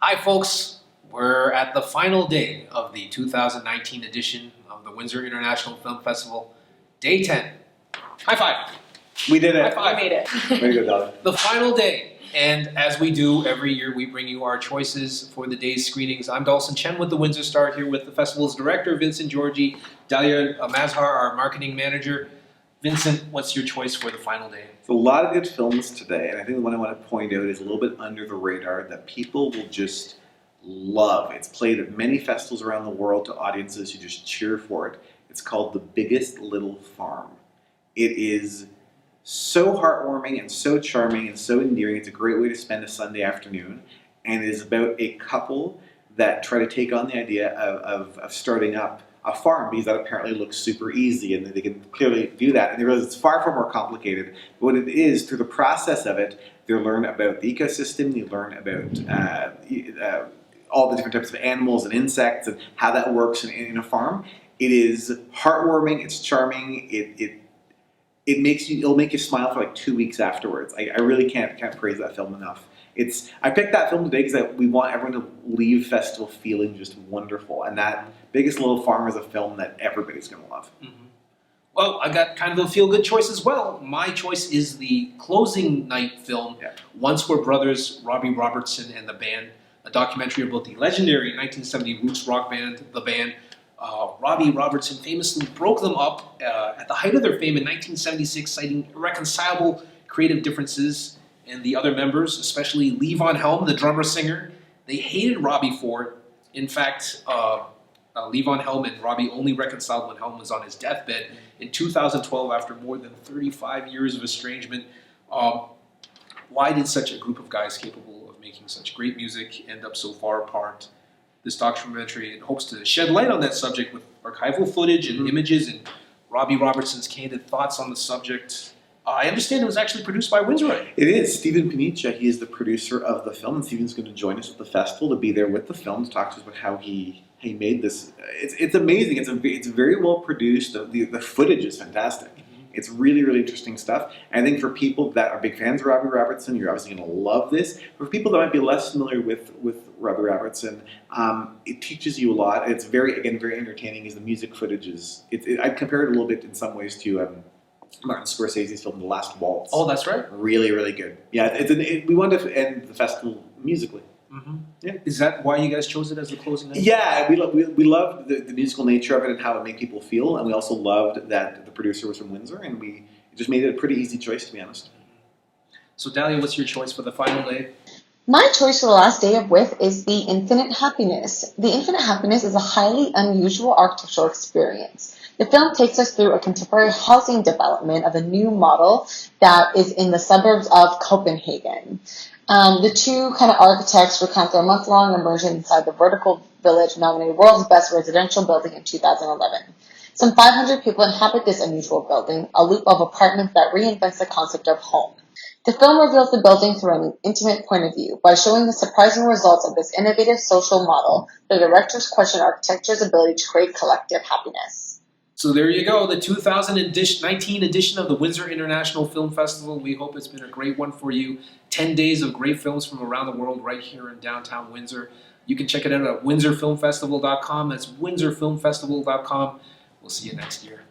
Hi folks, we're at the final day of the 2019 edition of the Windsor International Film Festival, Day 10. High five. We did it. High five. We made it. Way to go, Dalia. The final day, and as we do every year, we bring you our choices for the day's screenings. I'm Dalson, Chen with the Windsor Star, here with the festival's director, Vincent, Georgie, Dalia, Mazhar, our marketing manager. Vincent, what's your choice for the final day? There's a lot of good films today, and I think the one I want to point out is a little bit under the radar that people will just love. It's played at many festivals around the world to audiences who just cheer for it. It's called The Biggest Little Farm. It is so heartwarming and so charming and so endearing. It's a great way to spend a Sunday afternoon, and it is about a couple that try to take on the idea of starting up a farm, because that apparently looks super easy and they can clearly do that, and they realize it's far more complicated. But what it is, through the process of it, they learn about the ecosystem, they learn about all the different types of animals and insects and how that works in a farm. It is heartwarming, it's charming, it'll make you smile for like 2 weeks afterwards. I really can't praise that film enough. I picked that film today because we want everyone to leave festival feeling just wonderful, and that Biggest Little Farm is a film that everybody's going to love. Mm-hmm. Well, I got kind of a feel-good choice as well. My choice is the closing night film, Once Were Brothers, Robbie Robertson and the Band, a documentary about the legendary 1970 roots rock band, The Band. Robbie Robertson famously broke them up at the height of their fame in 1976, citing irreconcilable creative differences. And the other members, especially Lee Von Helm, the drummer-singer, they hated Robbie for it. In fact, Lee Von Helm and Robbie only reconciled when Helm was on his deathbed in 2012 after more than 35 years of estrangement. Why did such a group of guys capable of making such great music end up so far apart? This documentary hopes to shed light on that subject with archival footage and images and Robbie Robertson's candid thoughts on the subject. I understand it was actually produced by Windsor. It is. Stephen Panicia, he is the producer of the film, and Stephen's going to join us at the festival to be there with the film to talk to us about how he made this. It's amazing. It's very well produced. The footage is fantastic. It's really, really interesting stuff. And I think for people that are big fans of Robbie Robertson, you're obviously going to love this. For people that might be less familiar with Robbie Robertson, it teaches you a lot. It's very entertaining. As the music footage is, I'd compare it a little bit in some ways to Martin Scorsese's film, The Last Waltz. Oh, that's right. Really, really good. Yeah, we wanted to end the festival musically. Mm-hmm. Yeah. Is that why you guys chose it as the closing night? Yeah, we loved the musical nature of it and how it made people feel, and we also loved that the producer was from Windsor, and it just made it a pretty easy choice, to be honest. So, Dalia, what's your choice for the final day? My choice for the last day of WIFF is The Infinite Happiness. The Infinite Happiness is a highly unusual architectural experience. The film takes us through a contemporary housing development of a new model that is in the suburbs of Copenhagen. The two kind of architects recount their month-long immersion inside the vertical village nominated World's Best Residential Building in 2011. Some 500 people inhabit this unusual building, a loop of apartments that reinvents the concept of home. The film reveals the building through an intimate point of view. By showing the surprising results of this innovative social model, the directors question architecture's ability to create collective happiness. So there you go, the 2019 edition of the Windsor International Film Festival. We hope it's been a great one for you. 10 days of great films from around the world right here in downtown Windsor. You can check it out at windsorfilmfestival.com. That's windsorfilmfestival.com. We'll see you next year.